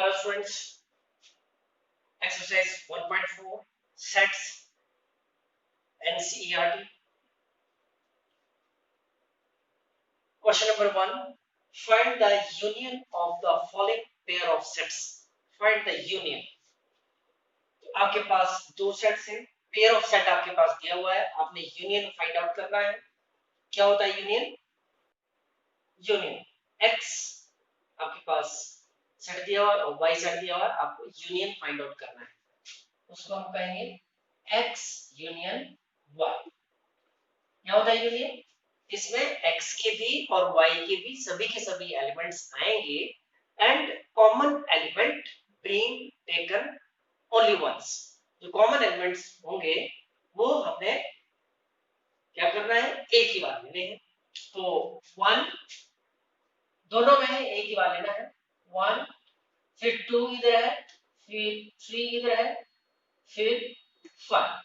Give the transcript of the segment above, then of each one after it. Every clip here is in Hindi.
Hello students, exercise 1.4 sets NCERT. Question number 1, find the union of the following pair of sets. Find the union. आपके पास दो सेट्स हैं, पेयर ऑफ सेट आपके पास दिया हुआ है, आपने यूनियन फाइंड आउट करना है. क्या होता है यूनियन? यूनियन x आपके पास सेट दिया हुआ है और y सेट दिया हुआ है, आपको यूनियन फाइंड आउट करना है. उसको हम कहेंगे x यूनियन y. क्या होता है यूनियन? इसमें x के भी और y के भी सभी के सभी एलिमेंट्स आएंगे and common element being taken only once. जो कॉमन एलिमेंट्स होंगे वो हमें क्या करना है? एक ही बार लेने हैं. तो 1 दोनों में है, एक ही बार लेना है. 1 फिर 2 इधर है, फिर 3 इधर है, फिर 5.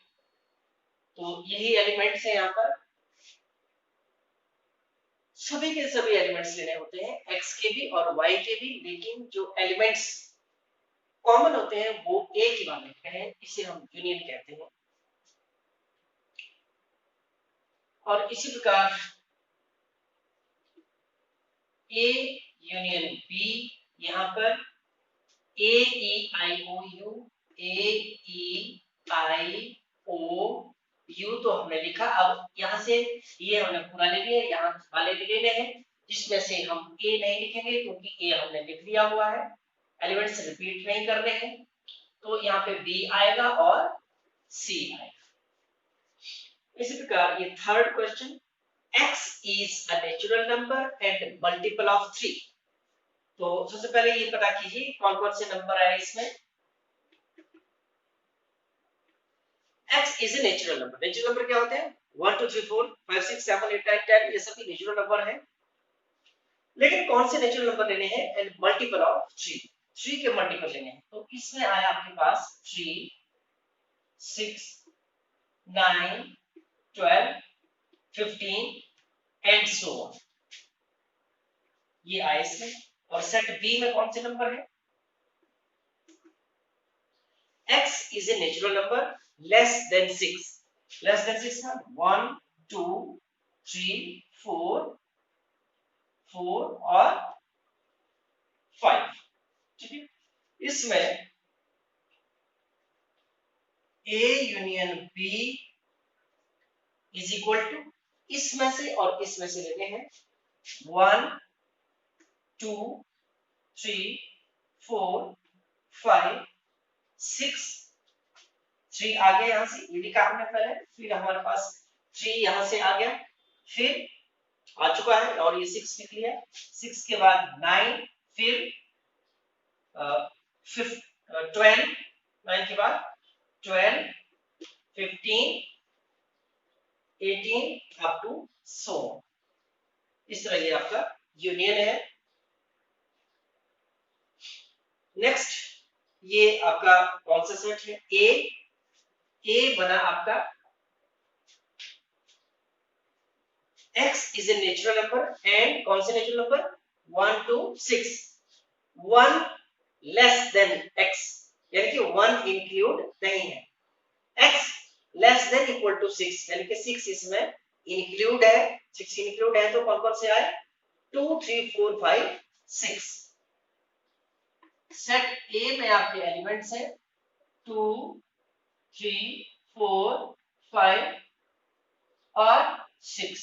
तो यही एलिमेंट्स है यहाँ पर. सभी के सभी एलिमेंट्स लेने होते हैं, x के भी और y के भी, लेकिन जो एलिमेंट्स कॉमन होते हैं वो एक ही बार लेते हैं, इसे हम यूनियन कहते हैं. और इसी प्रकार A यूनियन B, यहाँ पर A E I O U, A E I O U तो हमने लिखा. अब यहाँ से ये हमने पूरा ले लिया, यहाँ वाले भी लेने हैं, जिसमें से हम A नहीं लिखेंगे क्योंकि A हमने लिख लिया हुआ है, एलिमेंट्स रिपीट नहीं करने हैं. तो यहाँ पे B आएगा और C आएगा. इसी प्रकार ये third question, x is a natural number and multiple of 3. तो सबसे पहले ये पता कीजिए कौन कौन से नंबर आए इसमें. x is a natural number. Natural number क्या होते हैं? 1 2 3 4 5 6 7 8 9 10, ये सभी नेचुरल नंबर हैं. लेकिन कौन से नेचुरल नंबर लेने हैं? And multiple of 3. 3 के मल्टीपल लेने हैं. तो इसमें आया आपके पास 3 6 9 12 15 एंड सो ऑन. ये आए इसमें. और सेट बी में कौन से नंबर है? x is a natural number less than 6. less than 6 है 1 2 3 4 4 और 5. ठीक है. इसमें A union B is equal to इसमें से और इसमें से लेने हैं 1 2 3 4 5 6. 3 आ गया यहाँ से, ये लिखा हमने पहले. फिर हमारे पास 3 यहाँ से आ गया, फिर आ चुका है और ये 6 लिख लिया. 6 के बाद 9, फिर 12, 9 के बाद 12 15 18 अप टू सो. इस तरह ये आपका यूनियन है. नेक्स्ट ये आपका कौन सा सेट है? ए बना आपका x is a natural number and कौन से natural number? 1 2 6. 1 less than x, यानी कि 1 इंक्लूड नहीं है. x less than equal to 6, यानी कि 6 इसमें इंक्लूड है. 6 इंक्लूड है तो कौन कौन से आए? 2 3 4 5 6. सेट A में आपके एलिमेंट्स हैं 2 3 4 5 और 6.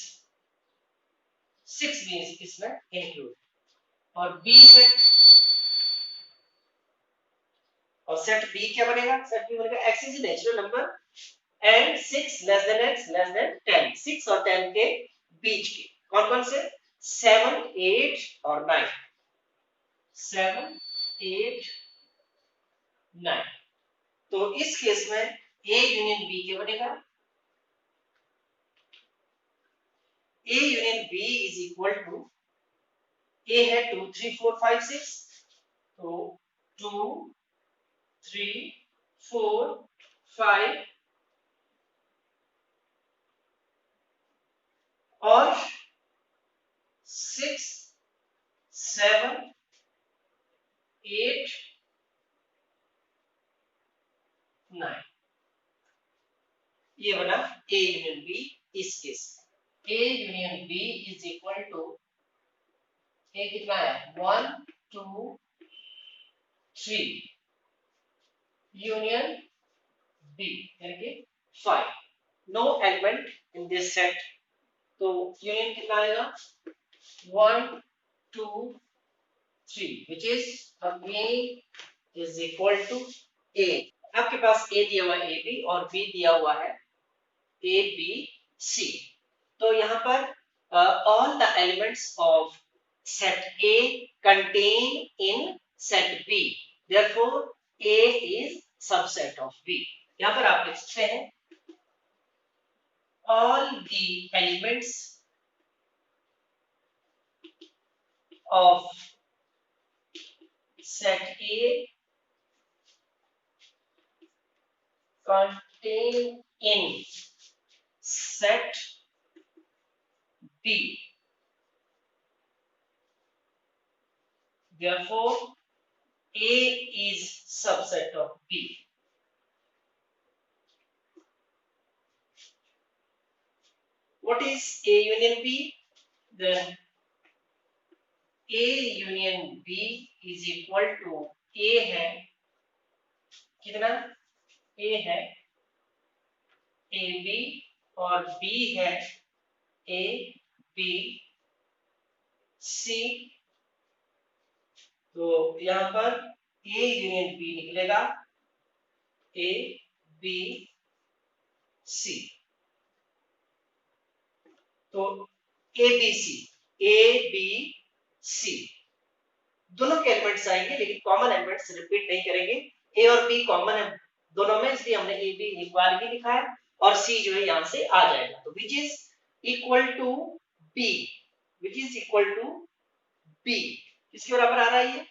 6 भी इसमें इंक्लूड. और B सेट, और सेट B क्या बनेगा? सेट B बनेगा x is natural number and 6 less than x less then 10. 6 और 10 के बीच के कौन कौन से? 7 8 और 9. 7 8 9. तो इस केस में A यूनियन B क्या बनेगा? A union B is equal to, A है 2 3 4 5 6, तो 2 3 4 5 और 6 7 8 ये बना ए यूनियन बी इस case A union B is equal to A कितना है 1 2 3 यूनियन बी यानी कि 5 no element in this set तो यूनियन कितना आएगा 1 2 3 which is again is equal to a आपके पास a दिया हुआ है ए बी और b दिया हुआ है ए बी सी तो यहाँ पर all the elements of set A contain in set B therefore A is subset of B यहाँ पर आप लिख सकते हैं all the elements of set A contain in set B therefore A is subset of B what is A union B then A union B is equal to A है कितना A है ए बी और B है ए बी सी तो यहाँ पर A यूनियन B निकलेगा ए बी सी तो ए बी सी दोनों के एलिमेंट्स आएंगे लेकिन कॉमन एलिमेंट्स रिपीट नहीं करेंगे ए और बी कॉमन है दोनों में इसलिए हमने ए बी एक बार ही लिखा है और सी जो है यहां से आ जाएगा तो which is equal to B which is equal to B किसके बराबर आ रहा है ये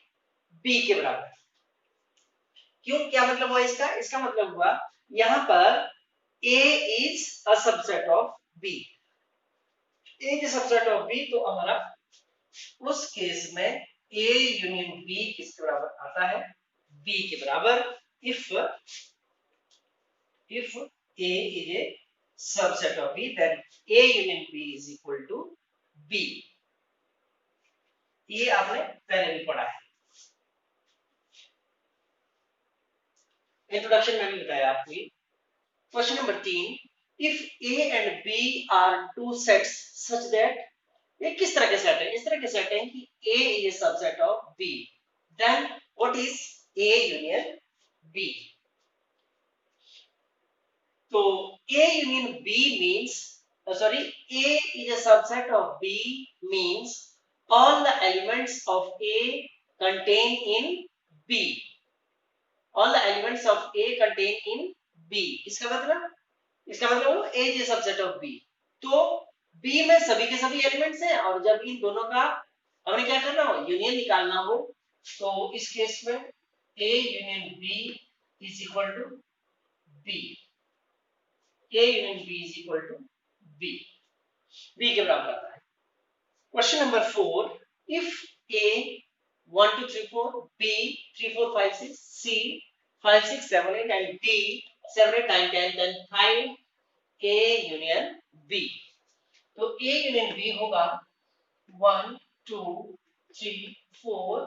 बी के बराबर क्यों क्या मतलब हुआ इसका मतलब हुआ यहां पर a is a subset of b a is a subset of b तो हमारा उस केस में a यूनियन b किसके बराबर आता है b के बराबर if a is a subset of b then a union b is equal to b ये आपने पहले भी पढ़ा है इंट्रोडक्शन में भी बताया आपको ये question number 3 if a and b are two sets such that ये किस तरह के सेट है इस तरह के सेट है कि a is a subset of b then what is a union b तो a union b means sorry a is a subset of b means all the elements of a contain in b all the elements of a contain in b इसका मतलब वो a is a subset of b तो b में सभी के सभी एलिमेंट्स हैं और जब इन दोनों का हमने क्या करना हो यूनियन निकालना हो तो इस केस में a union b is equal to b a union b is equal to b b के बराबर आता है question number 4 if a 1 2 3 4 b 3 4 5 6 c 5 6 7 8 and d 7 8 9 10 then find a union b तो a यूनियन b होगा 1 2 3 4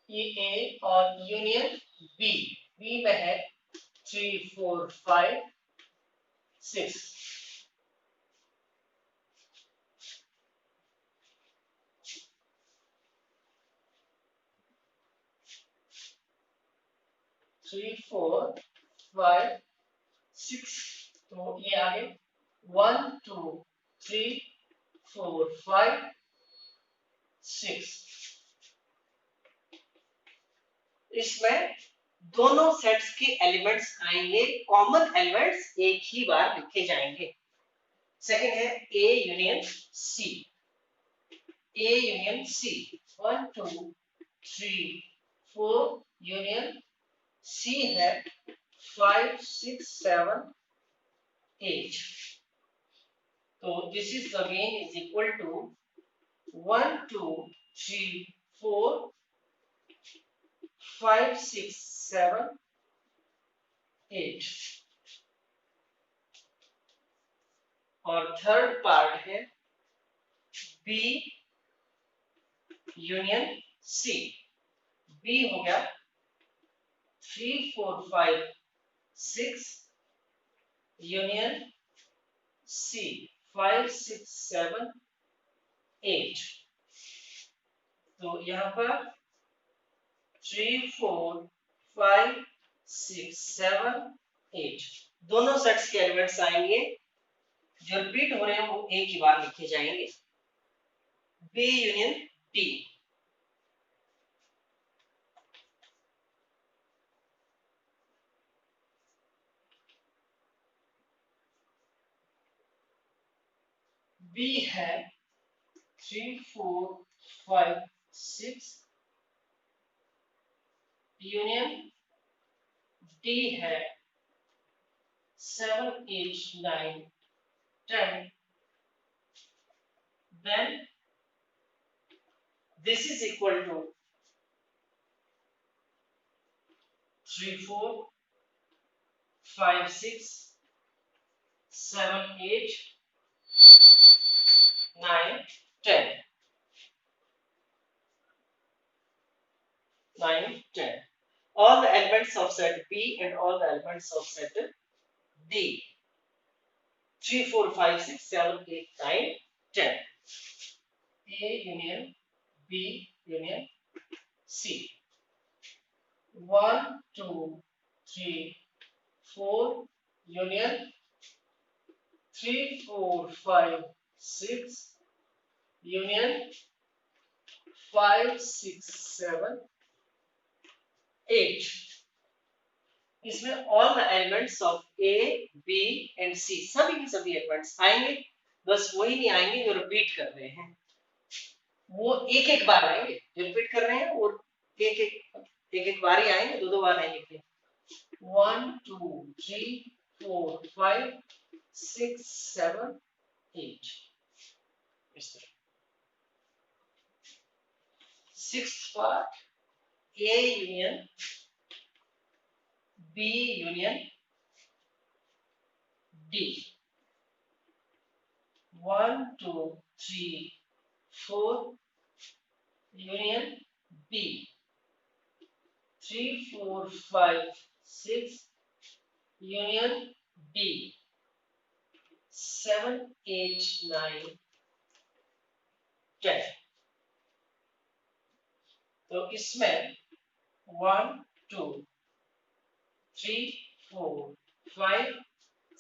ये a और यूनियन b में है 3 4 5 6 3 4 5 6 तो ये आ गए 1 2 3 4 5 6 इसमें दोनों सेट्स के एलिमेंट्स आएंगे कॉमन एलिमेंट्स एक ही बार लिखे जाएंगे सेकंड है a union c a union c 1 2 3 4 union c है 5 6 7 8 तो this is again is equal to 1 2 3 4 5 6 7 8 और थर्ड पार्ट है बी यूनियन सी। बी हो गया 3 4 5 6 यूनियन सी 5 6 7 8। तो यहां पर 3 4 5 6 7 8 दोनों सेट्स के एलिमेंट्स आएंगे जो रिपीट हो रहे हैं वो एक ही बार लिखे जाएंगे। B union D. बी है 3 4 5 6 यूनियन डी है 7 8 9 10। then this is equal to 3 4 5 6 7 8 9 10 9 10 all the elements of set B and all the elements of set D 3 4 5 6 7 8 9 10 A union B union C 1 2 3 4 union 3 4 5 6 union 5 6 7 8। इसमें all the elements of A, B and C सभी के सभी elements आएंगे, बस वही नहीं आएंगे जो रिपीट कर रहे हैं, वो एक एक बार आएंगे। जो रिपीट कर रहे हैं वो एक एक बार ही आएंगे, दो बार नहीं लिखेंगे। 1 2 3 4 5 6 7 8 इस तरह। Sixth part A union B union D 1 2 3 4 union B 3 4 5 6 union D 7 8 9 10। तो इसमें 1 2 3 4 5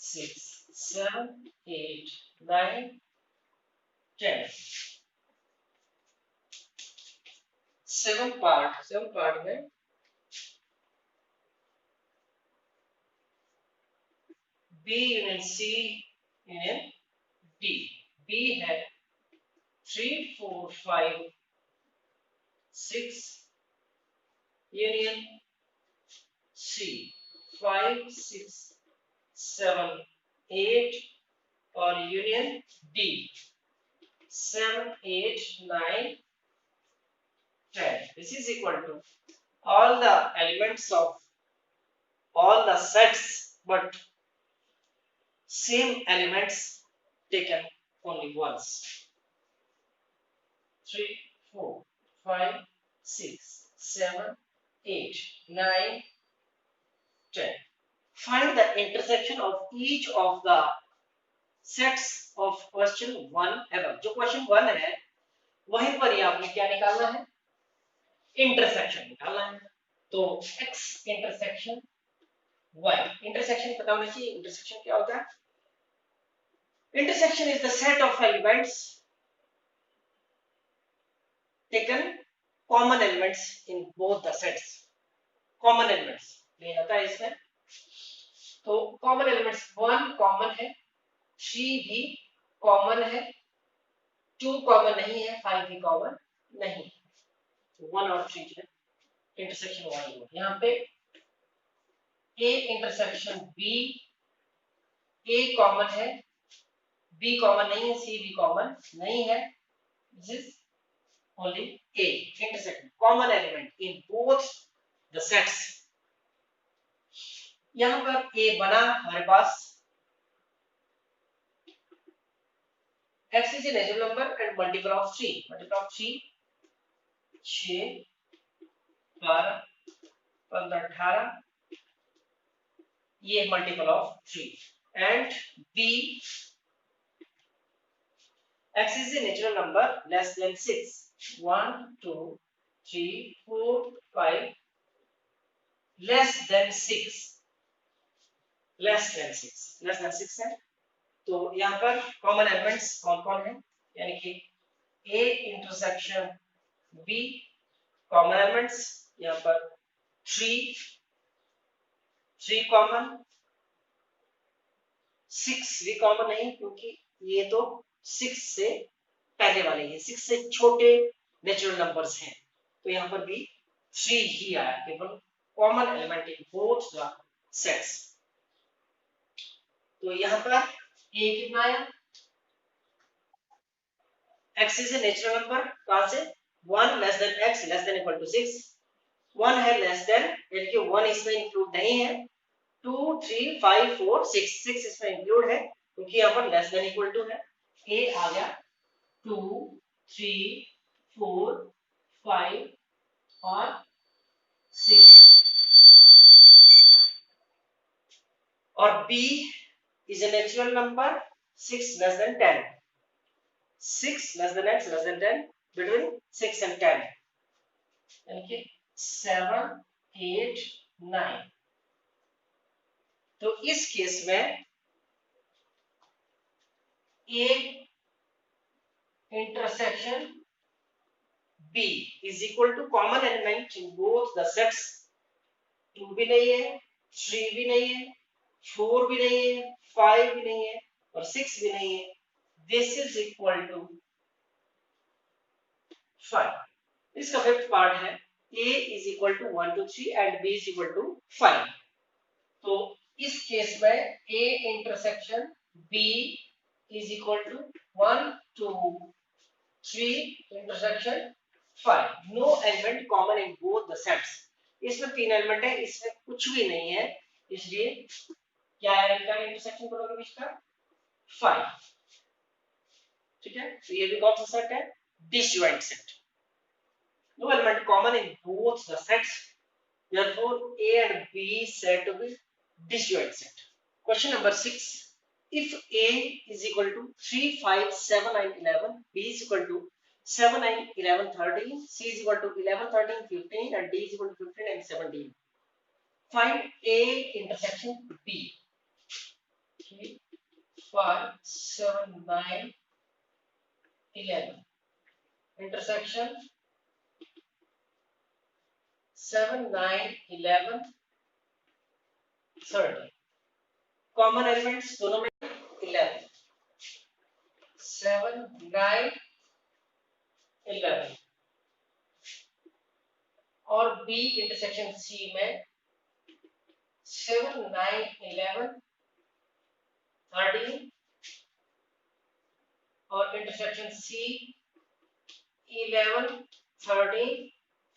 6 7 8 9 10 सेवन पार्ट में B union C union D। B है 3 4 5 6 यूनियन C 5 6 7 8 और union D 7 8 9 10। This is equal to all the elements of all the sets but same elements taken only once। 3 4 5 6 7 8 9 10। Find the intersection of each of the sets of question 1 above। जो question 1 है वहीं पर ही आपने क्या निकालना है, इंटरसेक्शन निकालना है। तो x इंटरसेक्शन y, इंटरसेक्शन पता होना चाहिए। इंटरसेक्शन क्या होता है? Intersection is the set of elements taken common elements in both the sets। common elements ले जाता है इसमें। तो common elements 1 कॉमन है, 3 भी कॉमन है, 2 कॉमन नहीं है, 5 भी कॉमन नहीं है। 1 और 3 जो है इंटरसेक्शन वाली है। यहाँ पे A intersection B, A common है, B कॉमन नहीं है, C भी कॉमन नहीं है। This is only A intersection common element in both the sets। यहाँ पर A बना हमारे पास, x is a natural number and multiple of 3, multiple of 3 6 12 15 18 ये multiple of 3 and b x is a natural number less than 6 1 2 3 4 5 less than 6 less than 6 है तो यहाँ पर कॉमन एलिमेंट्स कौन कौन है यानी कि a intersection b common elements यहाँ पर 3 कॉमन 6 भी कॉमन नहीं क्योंकि ये तो 6 से पहले वाले हैं 6 से छोटे नेचुरल नंबर्स हैं तो यहाँ पर भी 3 ही आया केवल common element in both the sets तो यहाँ पर a कितना आया x is a natural number कहां से 1 less than x less than equal to 6 1 है लेस देन यानी कि 1 इसमें इंक्लूड नहीं है 2 3 5 4 6 इसमें इंक्लूड है क्योंकि यहाँ पर लेस देन इक्वल टू है a आ गया 2 3 4 5 और 6 और b is a natural number 6 less than 10 6 less than x less than 10 between 6 and 10 यानी कि 7 8 9 तो इस केस में a intersection b is equal to common element in both the sets 2 भी नहीं है 3 भी नहीं है 4 भी नहीं है 5 भी नहीं है और 6 भी नहीं है this is equal to 5 इसका फिफ्थ पार्ट है a is equal to 1 to 3 and b is equal to 5 तो इस केस में a intersection b is equal to 1 2 3 intersection 5 no element common in both the sets इसमें 3 एलिमेंट है इसमें कुछ भी नहीं है इसलिए क्या है इनका इंटरसेक्शन करोगे बीच का 5 ठीक है तो ये भी कौन सा सेट है disjoint set no element common in both the sets therefore a and b set to be disjoint set question number 6 if a is equal to 3 5 7 9 11 b is equal to 7 9 11 13 c is equal to 11 13 15 and d is equal to 15 and 17 find a intersection b 3 5 7 9 11 intersection 7 9 11 30 common elements दोनों में 11 7 9 11 और B इंटरसेक्शन C में 7 9 11 13 और इंटरसेक्शन C 11 13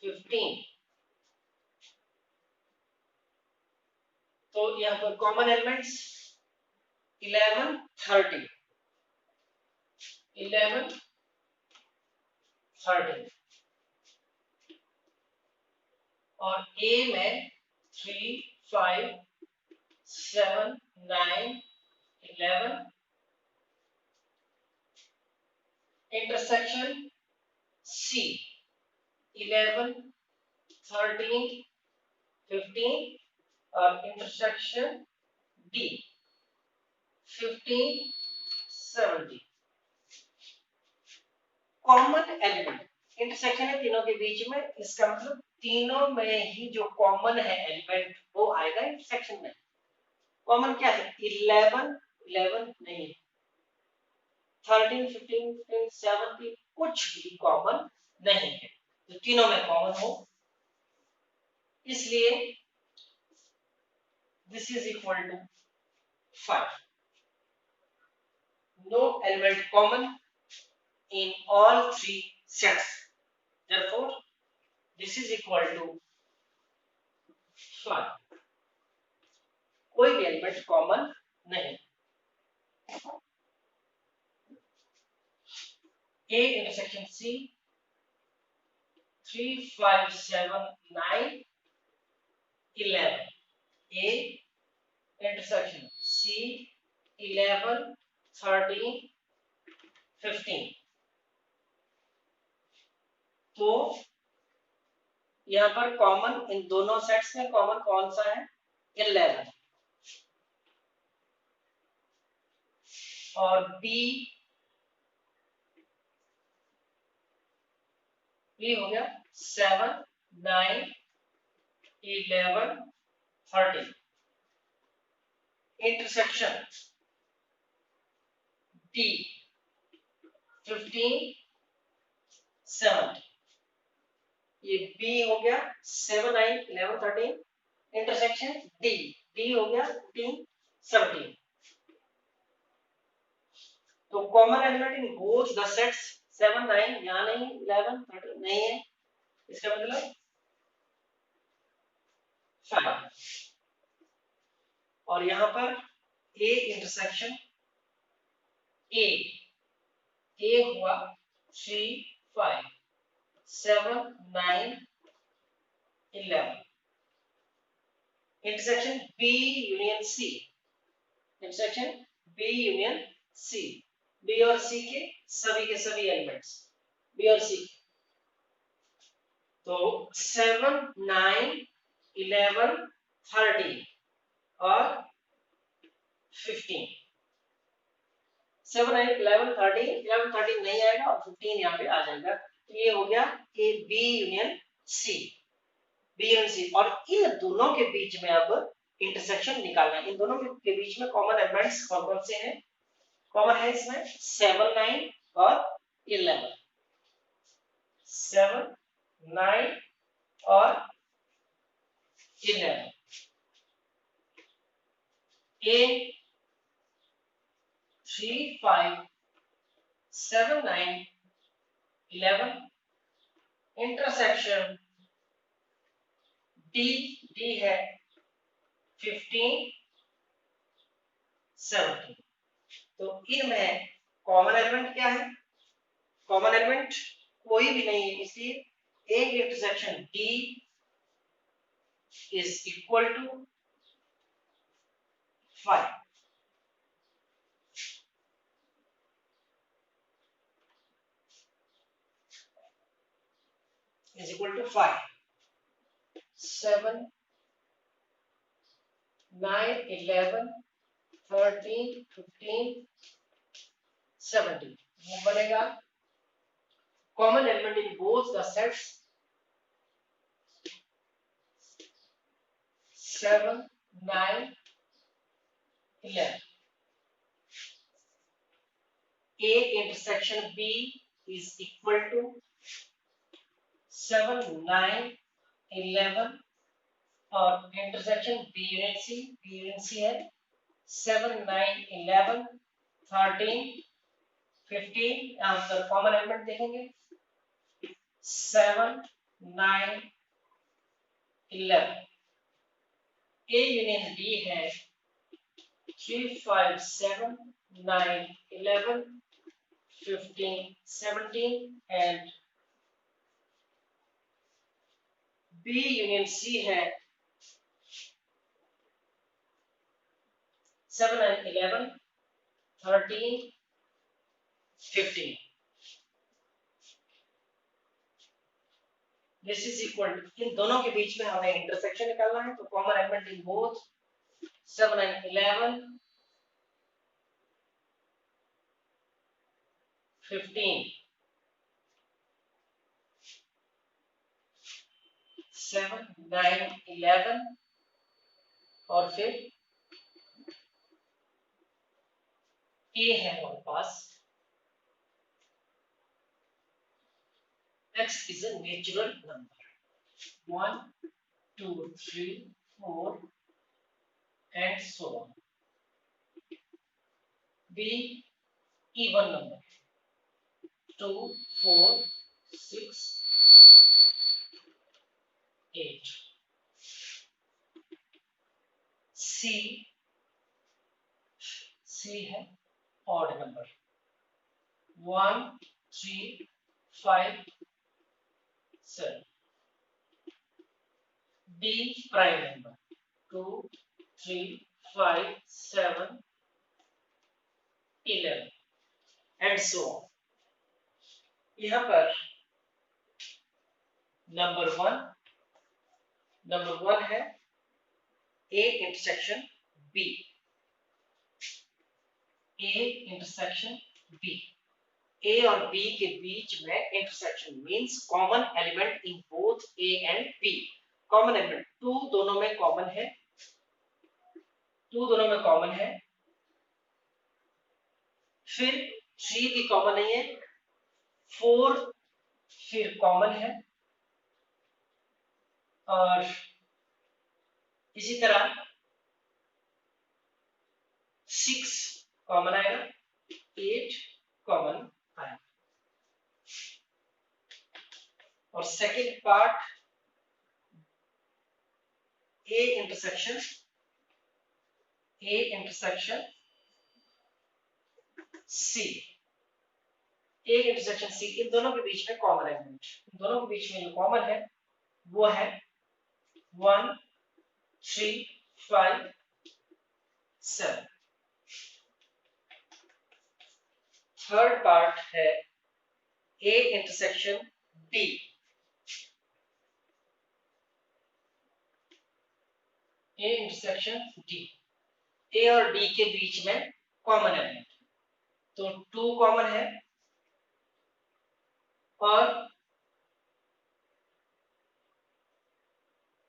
15 तो यहाँ पर कॉमन एलिमेंट्स 11 30 11 13 और A में 3 5 7 9 11 इंटरसेक्शन C 11 13 15 और intersection D 15 70 common element intersection है तीनों के बीच में इसका मतलब तीनों में ही जो कॉमन है एलिमेंट वो आएगा इंटरसेक्शन में कॉमन क्या है 11 11 नहीं 13 15 15 17 कुछ भी कॉमन नहीं है तो तीनों में कॉमन हो इसलिए this is equal to 5 no element common in all three sets therefore this is equal to 5 कोई भी एलिमेंट कॉमन नहीं A intersection C 3 5 7 9 11 A intersection C 11 13 15 तो यहाँ पर कॉमन इन दोनों सेट्स में कॉमन कौन सा है 11 और बी हो गया 7 9 11 13 इंटरसेक्शन डी 15 7 ये बी हो गया 7 9 11 13 इंटरसेक्शन डी हो गया 15 17 तो common element in both the sets 7 9 यहाँ नहीं 11 13 नहीं है इसका मतलब 5 और यहाँ पर ए इंटरसेक्शन ए हुआ 3 5 7 9 11 intersection B union C intersection B union C B और सी के सभी एलिमेंट्स बी और सी तो 7 9 11 13 और 15 7 9 11 13 11 13 नहीं आएगा और 15 यहाँ पे आ जाएगा तो ये हो गया ए बी यूनियन सी और इन दोनों के बीच में अब इंटरसेक्शन निकालना है इन दोनों के बीच में कॉमन एलिमेंट्स कौन कौन से हैं कॉमन है इसमें 7 9 और 11 7 9 और 11 A 3 5 7 9 11 इंटरसेक्शन डी है 15 17 तो इनमें कॉमन एलिमेंट क्या है कॉमन एलिमेंट कोई भी नहीं है इसलिए एक intersection D is equal to 5 is equal to 5 7 9 11 13 15 17 वो बनेगा common element in both the sets 7 9 11 A intersection B is equal to 7 9 11 और इंटरसेक्शन B यूनियन C है 7 9 11 13 15 यहाँ पर कॉमन एलिमेंट देखेंगे 7 9 11 A यूनियन D है 3 5 7 9 11 15 17 and B यूनियन C है 7 9 11 13 15 दिस इज इक्वल टू इन दोनों के बीच में हमें इंटरसेक्शन निकालना है तो कॉमन एलिमेंट इन बोथ 7 9 11 15 7 9 11 और फिर A है हमारे पास X is a natural number 1 2 3 4 and so on B even number 2 4 6 8 C है odd number 1 3 5 7. D prime number 2 3 5 7 11 and so on. यहाँ पर नंबर वन है A intersection B, A intersection B. A और B के बीच में intersection means common element in both A and B. Common element 2 दोनों में कॉमन है, 2 दोनों में कॉमन है, फिर 3 भी कॉमन नहीं है, 4 फिर कॉमन है, और इसी तरह 6 कॉमन आएगा, 8 कॉमन आएगा. और second part A intersection C, A intersection C, इन दोनों के बीच में कॉमन एलिमेंट, इन दोनों के बीच में जो कॉमन है वो है 1 3 5 7. थर्ड पार्ट है A intersection D, A intersection D. A और D के बीच में कॉमन एलिमेंट, तो 2 कॉमन है, और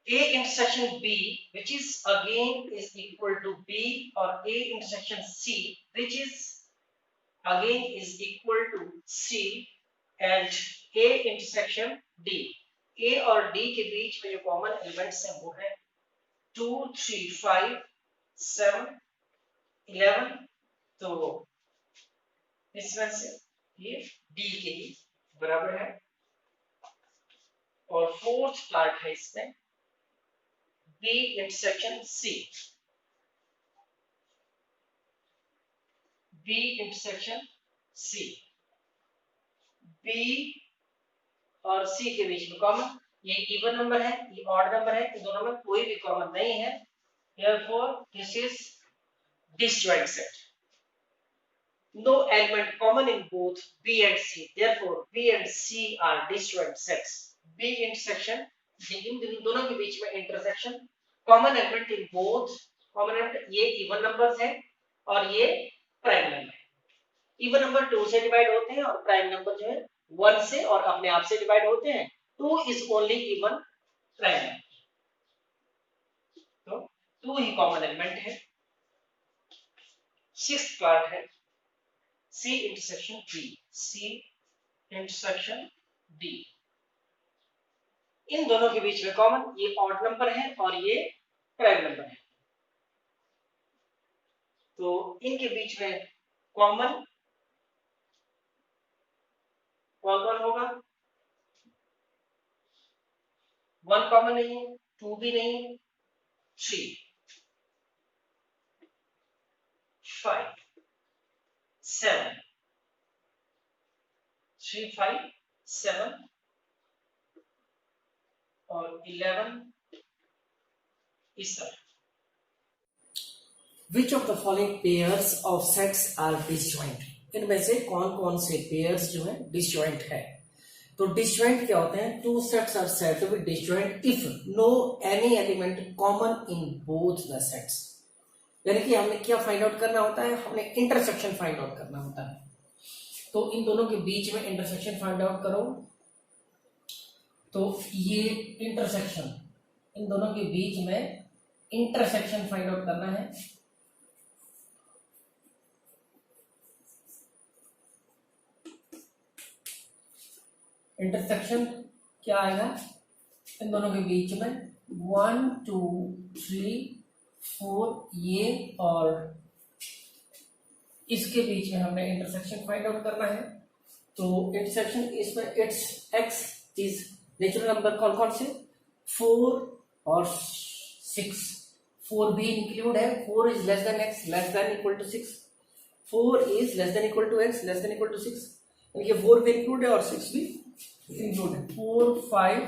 A intersection B which is again is equal to B, or A intersection C which is again is equal to C, and A intersection D. A और D के बीच में जो कॉमन एलिमेंट्स हैं वो है 2 3 5 7 11. तो इसमें से ये D के ही बराबर है. और फोर्थ पार्ट है इसमें B intersection C, B intersection C. B और C के बीच में कॉमन, ये इवन नंबर है, ये ऑड नंबर है, इन दोनों में कोई भी कॉमन नहीं है. Therefore this is disjoint set. No element common in both B and C. Therefore B and C are disjoint sets. B intersection, इन दोनों के बीच में intersection, common element in both, common element ये इवन नंबर्स हैं और ये प्राइम नंबर है. इवन नंबर 2 से डिवाइड होते हैं और प्राइम नंबर जो है 1 से और अपने आप से डिवाइड होते हैं. 2 is only even prime number, तो 2 ही कॉमन एलिमेंट है. सिक्स्थ पार्ट है C intersection D, C intersection D. इन दोनों के बीच में कॉमन, ये ऑड नंबर है और ये प्राइम नंबर है, तो इनके बीच में कॉमन कौन होगा? 1 कॉमन नहीं है, 2 भी नहीं है, 3 5 7 3 5 7 और 11 इस तरह. Which of the following pairs of sets are disjoint? इनमें से कौन कौन से पेयर्स जो है डिसजॉइंट है? तो डिसजॉइंट क्या होते हैं? Two sets are said to be disjoint if no any element common in both the sets. यानी कि हमने क्या फाइंड आउट करना होता है? हमने इंटरसेक्शन फाइंड आउट करना होता है. तो इन दोनों के बीच में इंटरसेक्शन फाइंड आउट करो, तो ये इंटरसेक्शन, इन दोनों के बीच में इंटरसेक्शन फाइंड आउट करना है. इंटरसेक्शन क्या आएगा? इन दोनों के बीच में 1 2 3 4 ये और इसके बीच में हमने इंटरसेक्शन फाइंड आउट करना है. तो इंटरसेक्शन इसमें it's x is natural number कौन कौन से? 4 और 6. 4 भी इंक्लूड है. 4 is less than x less than equal to 6. 4 is less than equal to x less than equal to 6. यानी कि 4 भी इंक्लूड है और 6 भी इंक्लूड है। 4 5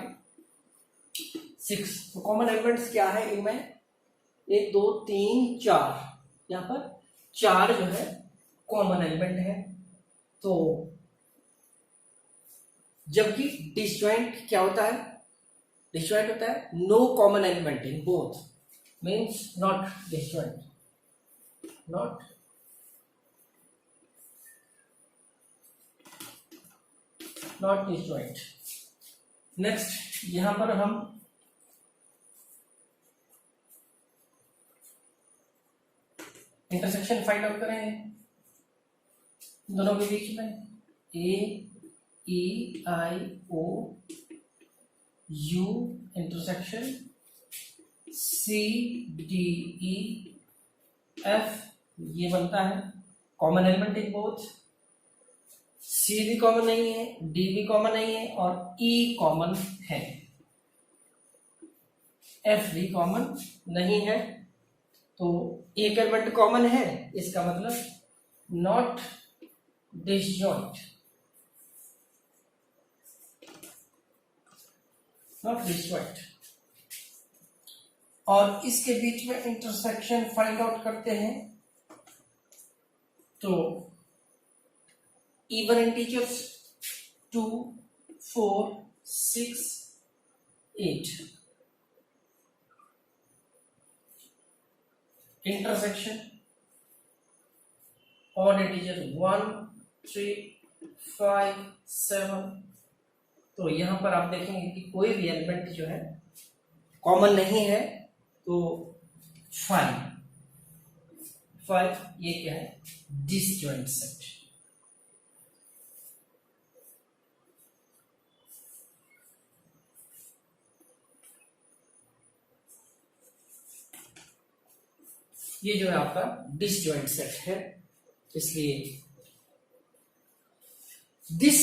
6। तो कॉमन एलिमेंट्स क्या है इनमें? 1 2 3 4, यहाँ पर 4 जो है कॉमन एलिमेंट है। तो जबकि डिसजॉइंट क्या होता है? डिसजॉइंट होता है no common element in both, means not disjoint, not disjoint. Next यहां पर हम इंटरसेक्शन फाइंड आउट करेंगे दोनों के बीच में। A E I O U intersection C D E F, ये बनता है common element in both. C भी कॉमन नहीं है, डी भी कॉमन नहीं है और ई कॉमन है, एफ भी कॉमन नहीं है। तो एक एलिमेंट कॉमन है, इसका मतलब नॉट डिसजॉइंट, नॉट डिसजॉइंट। और इसके बीच में इंटरसेक्शन फाइंड आउट करते हैं। तो even integers 2 4 6 8, intersection odd integer 1 3 5 7। तो यहां पर आप देखेंगे कि कोई भी एलिमेंट जो है कॉमन नहीं है। तो 5 ये क्या है? Disjoint set. ये जो है आपका डिसजॉइंट सेट है। इसलिए this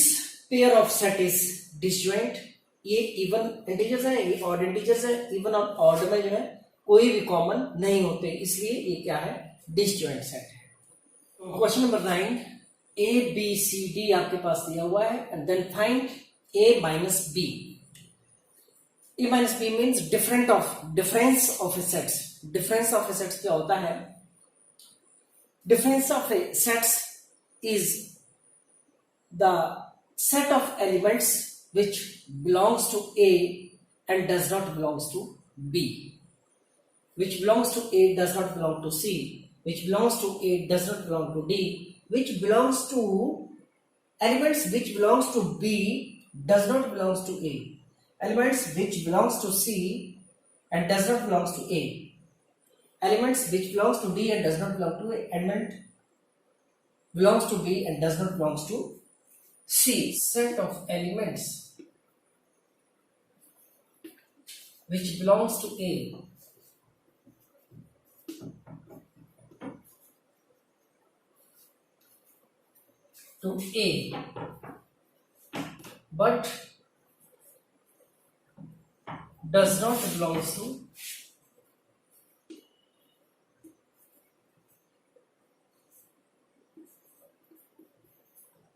pair of set is disjoint. ये इवन इंटीजर्स है, ये ऑड इंटीजर्स है। इवन और ऑड में जो है कोई भी कॉमन नहीं होते, इसलिए ये क्या है? डिसजॉइंट सेट है। Question number 9, A B C D आपके पास दिया हुआ है and then find A minus B. A minus B means difference of A sets. Difference of A sets क्या होता है? Difference of A sets is the set of elements which belongs to A and does not belongs to B, which belongs to A does not belong to C, which belongs to A does not belong to D, which belongs to elements which belongs to B does not belongs to A, elements which belongs to C and does not belongs to A, elements which belongs to D and does not belong to A, element belongs to B and does not belongs to C. Set of elements which belongs to A but does not belongs to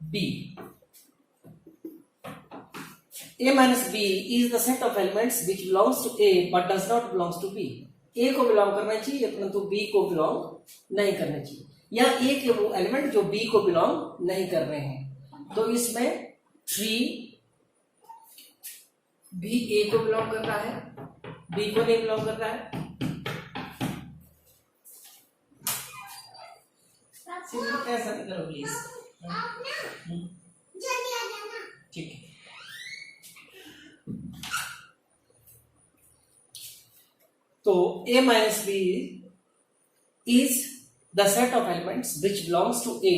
B. A minus B is the set of elements which belongs to A but does not belongs to B. A को बिलोंग करना चाहिए परंतु B को बिलोंग नहीं करना चाहिए, या A के वो एलिमेंट जो B को बिलोंग नहीं कर रहे हैं। तो इसमें 3 भी A को बिलोंग कर रहा है, B को नहीं बिलोंग कर रहा है। ऐसा नहीं करो प्लीज, ठीक है। तो A minus B is the set of elements which belongs to A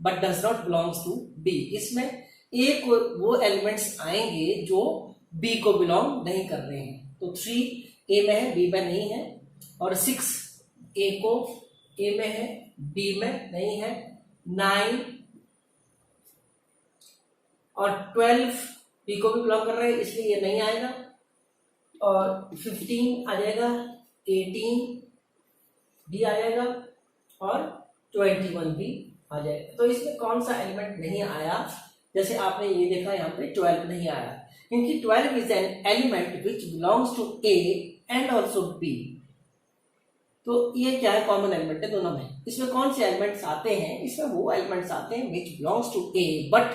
but does not belongs to B. इसमें A को वो एलिमेंट्स आएंगे जो B को बिलोंग नहीं कर रहे हैं। तो 3 A में है, B में नहीं है, और 6 A को A में है, B में नहीं है, 9 और 12 B को भी बिलोंग कर रहे हैं इसलिए ये नहीं आएगा, और 15 आ जाएगा, 18 भी आ जाएगा और 21 भी आ जाएगा। तो इसमें कौन सा एलिमेंट नहीं आया? जैसे आपने ये देखा यहाँ पे 12 नहीं आया, क्योंकि 12 is an element which belongs to A and also B. तो ये क्या है, कॉमन एलिमेंट है दोनों में। इसमें कौन से एलिमेंट्स आते हैं, इसमें वो एलिमेंट्स आते हैं which belongs to A but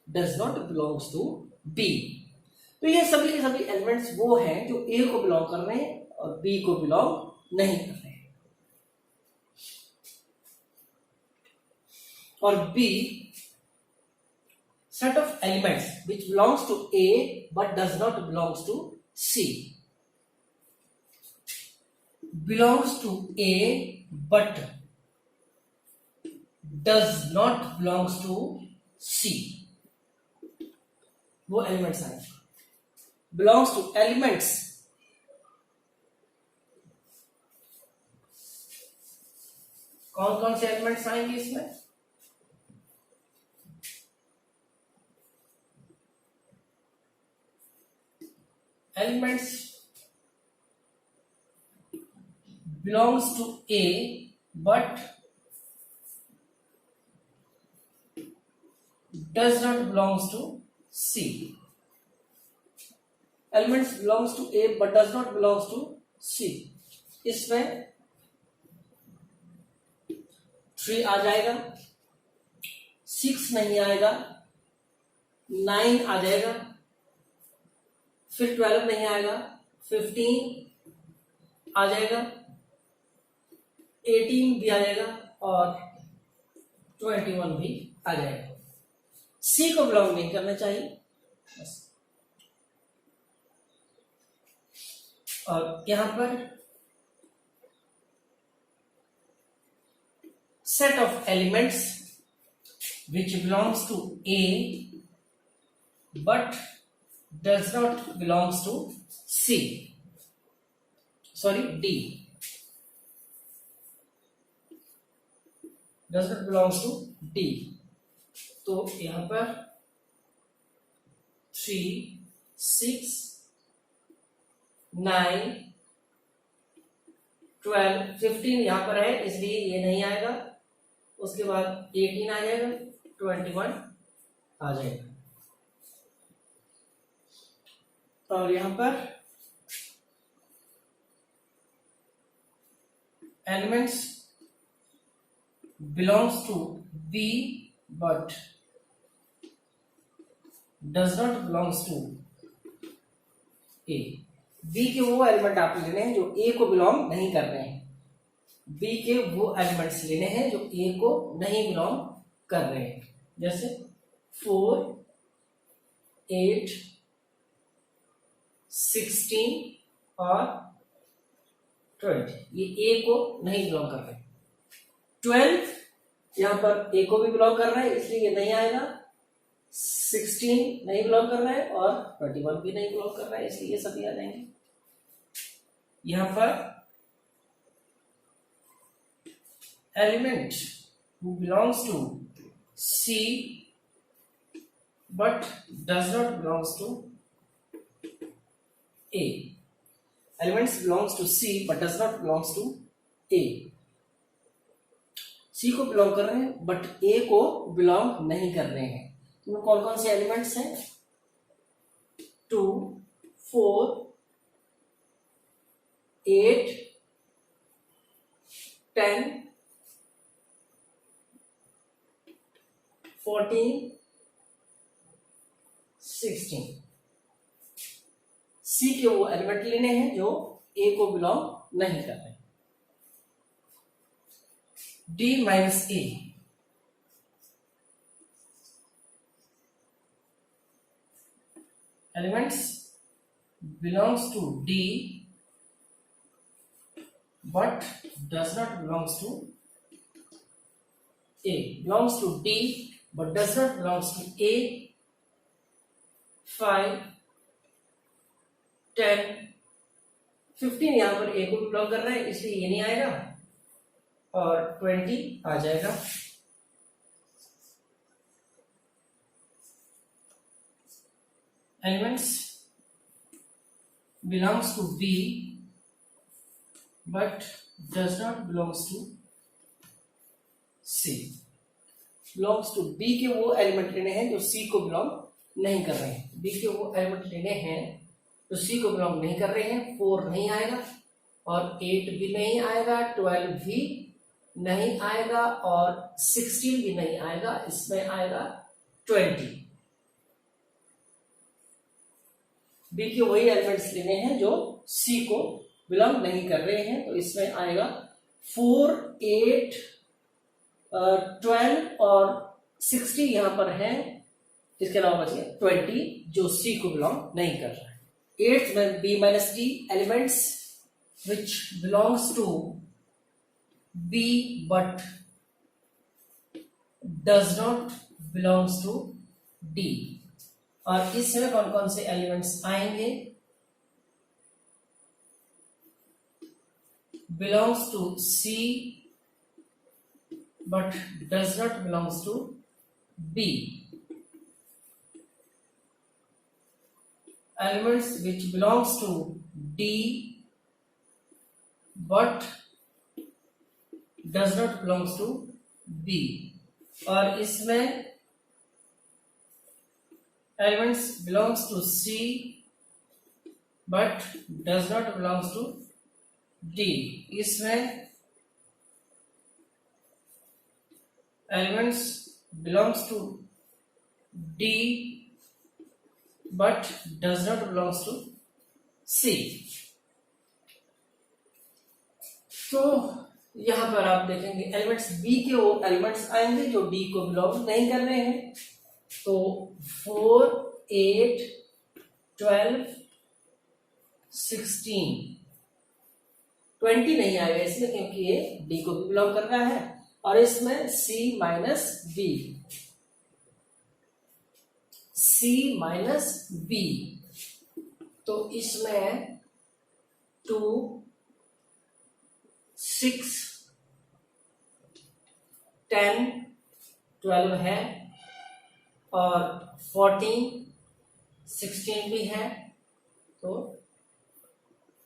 does not belongs to B. तो ये सभी के सभी एलिमेंट्स वो हैं जो ए को बिलोंग कर रहे हैं और बी को बिलोंग नहीं कर रहे हैं। और B set of elements which belongs to A but does not belongs to C, belongs to A but does not belongs to C, वो एलिमेंट्स आए। belongs to elements कौन कौन से एलिमेंट्स आएंगे इसमें, elements belongs to A but does not belongs to C, elements belongs to A but does not belongs to C। इसमें 3 आ जाएगा, 6 नहीं आएगा, 9 आ जाएगा, फिर 12 नहीं आएगा, 15 आ जाएगा, 18 भी आ जाएगा और 21 भी आ जाएगा। सी को बिलोंग नहीं करना चाहिए बस। और यहां पर set of elements which belongs to A but does not belongs to C, sorry D, does not belongs to D। तो यहां पर 3, 6, 9, 12, 15 यहां पर है इसलिए ये नहीं आएगा। उसके बाद 18 आ जाएगा, 21 आ जाएगा। और यहां पर elements belongs to B but does not belongs to A. B के वो एलिमेंट आप लेने हैं जो ए को बिलोंग नहीं कर रहे हैं, बी के वो एलिमेंट्स लेने हैं जो ए को नहीं बिलोंग कर रहे हैं। जैसे 4, 8, 16 और 20 ये ए को नहीं बिलोंग कर रहे। 12 यहां पर ए को भी बिलोंग कर रहा है इसलिए ये नहीं आएगा, 16 नहीं बिलोंग कर रहा है और 21 भी नहीं बिलोंग कर रहा है इसलिए ये सभी आ जाएंगे। यहां पर element who belongs to C but does not belongs to A, elements belongs to C but does not belongs to A। C को बिलोंग कर रहे हैं बट A को बिलोंग नहीं कर रहे हैं। तो कौन कौन से एलिमेंट्स हैं, 2, 4, 8, 10, 14, 16। सी के वो एलिमेंट लेने हैं जो ए को बिलोंग नहीं कर रहे। D minus A, elements belongs to D but does not belongs to A, belongs to D but does not belongs to A. 5, 10, 15 यहां पर ए को बिलोंग कर रहा है इसलिए ये नहीं आएगा और 20 आ जाएगा। Elements belongs to B but does not belongs to C. Belongs to B के वो एलिमेंट लेने हैं जो सी को बिलोंग नहीं कर रहे हैं। बी के वो एलिमेंट लेने हैं जो सी को बिलोंग नहीं कर रहे हैं। 4 नहीं आएगा और 8 भी नहीं आएगा, 12 भी नहीं आएगा और 16 भी नहीं आएगा। इसमें आएगा 20। बी के वही एलिमेंट्स लेने हैं जो सी को बिलोंग नहीं कर रहे हैं। तो इसमें आएगा 4, 8, 12 और 60 यहां पर है। इसके अलावा बच गया 20 जो सी को बिलोंग नहीं कर रहा है। 8th में B minus D elements which belongs to B but does not belongs to D. और इसमें कौन कौन से एलिमेंट्स आएंगे? belongs to C but does not belongs to B. Elements which belongs to D but does not belongs to B. और इसमें elements belongs to C but does not belongs to D. इसमें elements belongs to D but does not belongs to C. तो यहां पर आप देखेंगे एलिमेंट्स B के वो एलिमेंट्स आएंगे जो D को बिलोंग नहीं कर रहे हैं। तो 4, 8, 12, 16, 20 नहीं आएगा इसमें क्योंकि ये डी को भी बिलोंग कर रहा है। और इसमें सी माइनस बी, तो इसमें 2, 6, 10, 12 है और 14, 16 भी है। तो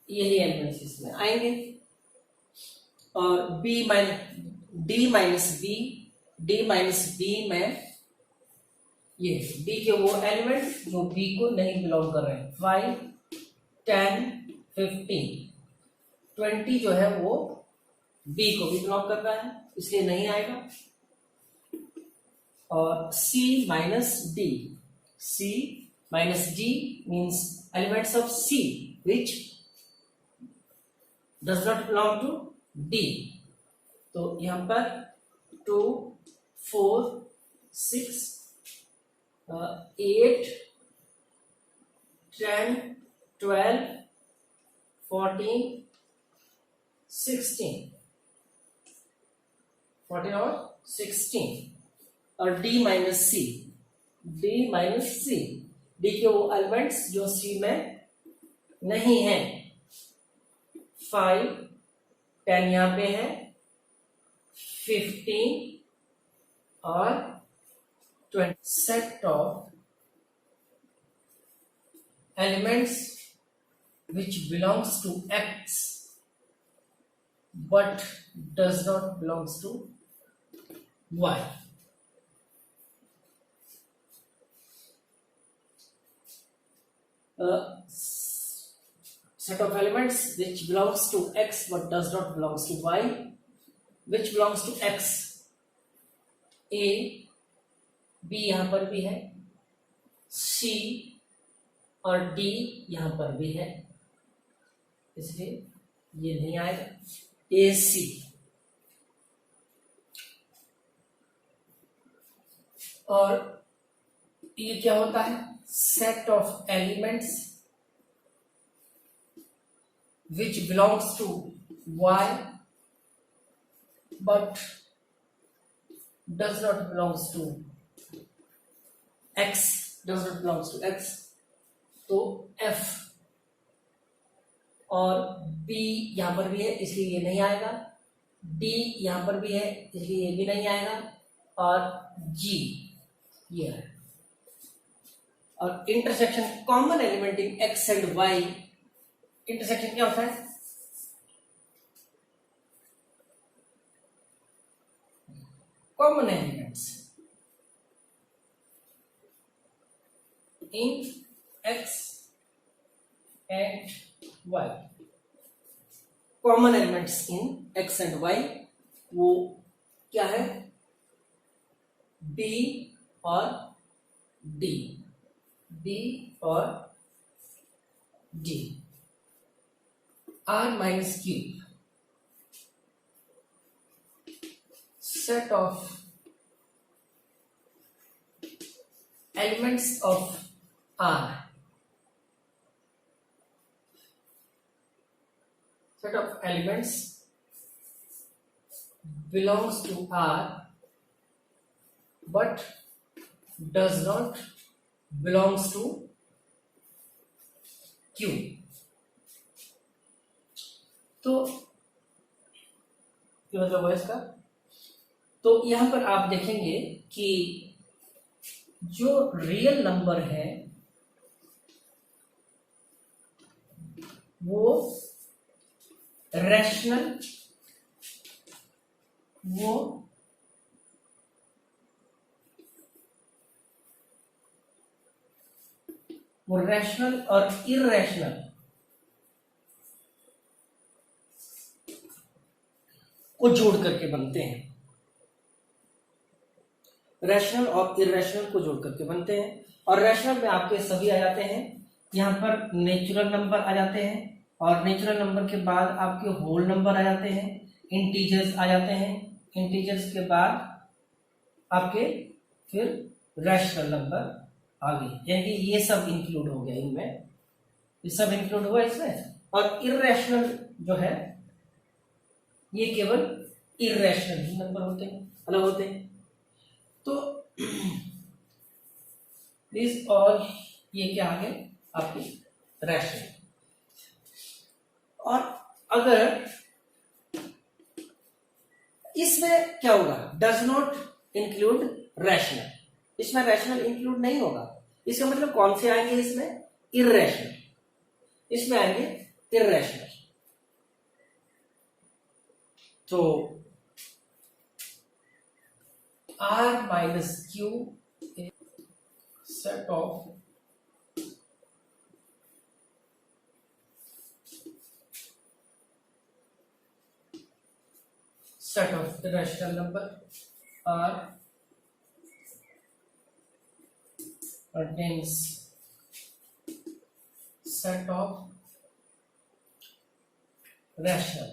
यही एलिमेंट्स इसमें आएंगे। और डी माइनस बी में ये डी के वो एलिमेंट जो बी को नहीं बिलोंग कर रहे हैं। 5, 10, 15, 20 जो है वो बी को भी बिलोंग कर रहा है इसलिए नहीं आएगा। और C minus D means elements of C which does not belong to D। तो यहां पर 2, 4, 6, 8, 10, 12, 14, 16, 14 और 16 और D माइनस सी डी के वो एलिमेंट्स जो सी में नहीं है। 5, 10 यहां पे है, 15 और 20 set of elements which belongs to X but does not belongs to Y. Set of elements which belongs to X but does not belongs to Y. Which belongs to X? A, B यहां पर भी है, C और D यहां पर भी है इसलिए ये नहीं आएगा। A, C और ये क्या होता है? Set of elements which belongs to Y but does not belongs to X, तो F और B यहां पर भी है इसलिए ये नहीं आएगा। D यहां पर भी है इसलिए ये भी नहीं आएगा और G ये है। और intersection common element in X and Y। Intersection क्या होता है? Common elements in x and y, common elements in x and y, वो क्या है, b और d, b और d, r minus q, set of elements of R, set of elements belongs to R but does not belongs to Q. तो क्या मतलब है इसका, तो यहां पर आप देखेंगे कि जो रियल नंबर है वो रैशनल, वो रैशनल और इरैशनल को जोड़ करके बनते हैं, रैशनल और इरैशनल को जोड़ करके बनते हैं। और रैशनल में आपके सभी आ जाते हैं, यहाँ पर नेचुरल नंबर आ जाते हैं, और नेचुरल नंबर के बाद आपके होल नंबर आ जाते हैं, इंटीजर्स आ जाते हैं, इंटीजर्स के बाद आपके फिर रैशनल नंबर आ गई, यानी कि ये सब इंक्लूड हो गया इनमें, ये सब इंक्लूड हुआ इसमें। और इरैशनल जो है ये केवल इरैशनल ही नंबर होते हैं, अलग होते हैं। तो दिस और ये क्या आ गए आपकी रैशनल। और अगर इसमें क्या होगा, डज नॉट इंक्लूड रैशनल, इसमें रैशनल इंक्लूड नहीं होगा, इसका मतलब कौन से आएंगे इसमें, इरैशनल, इसमें आएंगे इरैशनल। तो R minus Q is set of irrational number R contains set of rational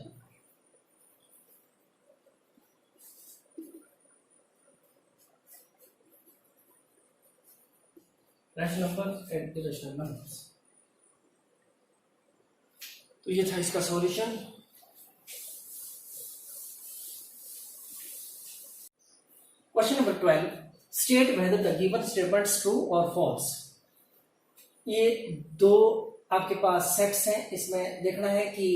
numbers and irrational numbers। तो ये था इसका solution. Question number 12, state whether the given statements true और फॉल्स। ये दो आपके पास सेट्स हैं, इसमें देखना है कि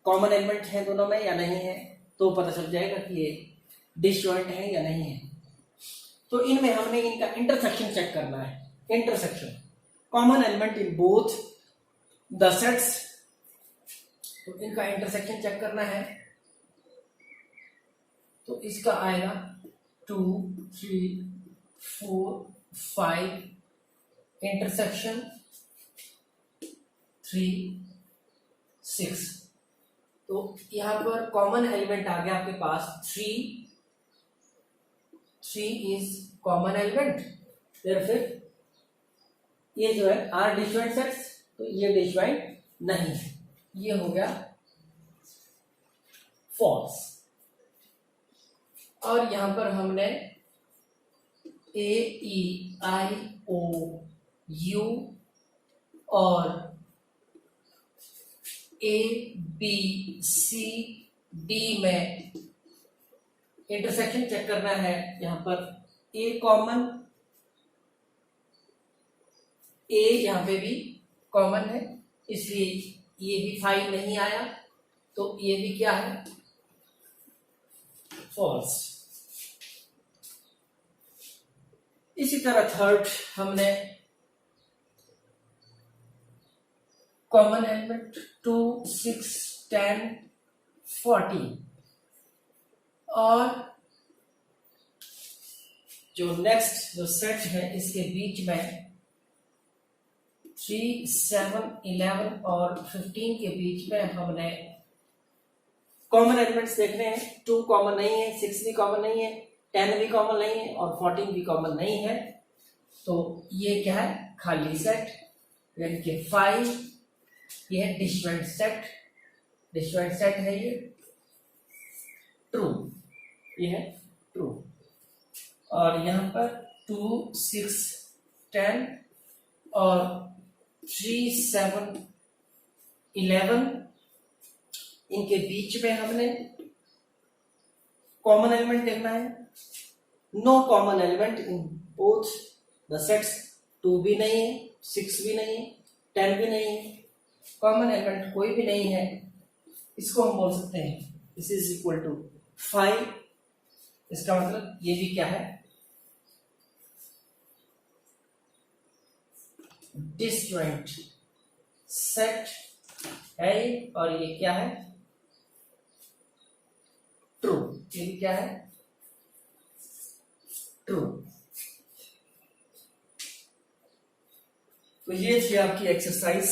कॉमन एलिमेंट है दोनों में या नहीं है, तो पता चल जाएगा कि ये डिसजॉइंट है या नहीं है। तो इनमें हमने इनका इंटरसेक्शन चेक करना है, intersection common element in both the sets, तो इनका इंटरसेक्शन चेक करना है। तो इसका आएगा 2 3 4 5, इंटरसेक्शन 3 6। तो यहां पर कॉमन एलिमेंट आ गया आपके पास 3 इज कॉमन एलिमेंट, फिर ये जो है आर डिसजॉइंट सेट्स, तो ये डिसजॉइंट नहीं है, ये हो गया फॉल्स। और यहां पर हमने ए ई आई ओ यू और ए बी सी डी में इंटरसेक्शन चेक करना है। यहां पर ए कॉमन, ए यहां पे भी कॉमन है, इसलिए ये भी 5 नहीं आया, तो ये भी क्या है, फॉल्स। इसी तरह थर्ड हमने कॉमन एलिमेंट 2 6 10 40, और जो नेक्स्ट जो सेट है इसके बीच में 3, 7, 11 और 15 के बीच में हमने कॉमन एलिमेंट्स देखने हैं। 2 कॉमन नहीं है, 6 भी कॉमन नहीं है, 10 भी कॉमन नहीं है और 14 भी कॉमन नहीं है। तो ये क्या है? खाली सेट, यानी कि 5 ये है डिस्जॉइंट सेट। डिस्जॉइंट सेट है ये ट्रू, ये है ट्रू। और यहां पर 2, 6, 10 और 3, 7, 11 इनके बीच में हमने कॉमन एलिमेंट देखना है। No common element in both the sets. 2 भी नहीं है, 6 भी नहीं है, 10 भी नहीं है, कॉमन एलिमेंट कोई भी नहीं है। इसको हम बोल सकते हैं दिस इज इक्वल टू 5। इसका मतलब ये भी क्या है? डिसजॉइंट सेट है। और ये क्या है? ट्रू। ये भी क्या है? ट्रू। तो ये थी आपकी एक्सरसाइज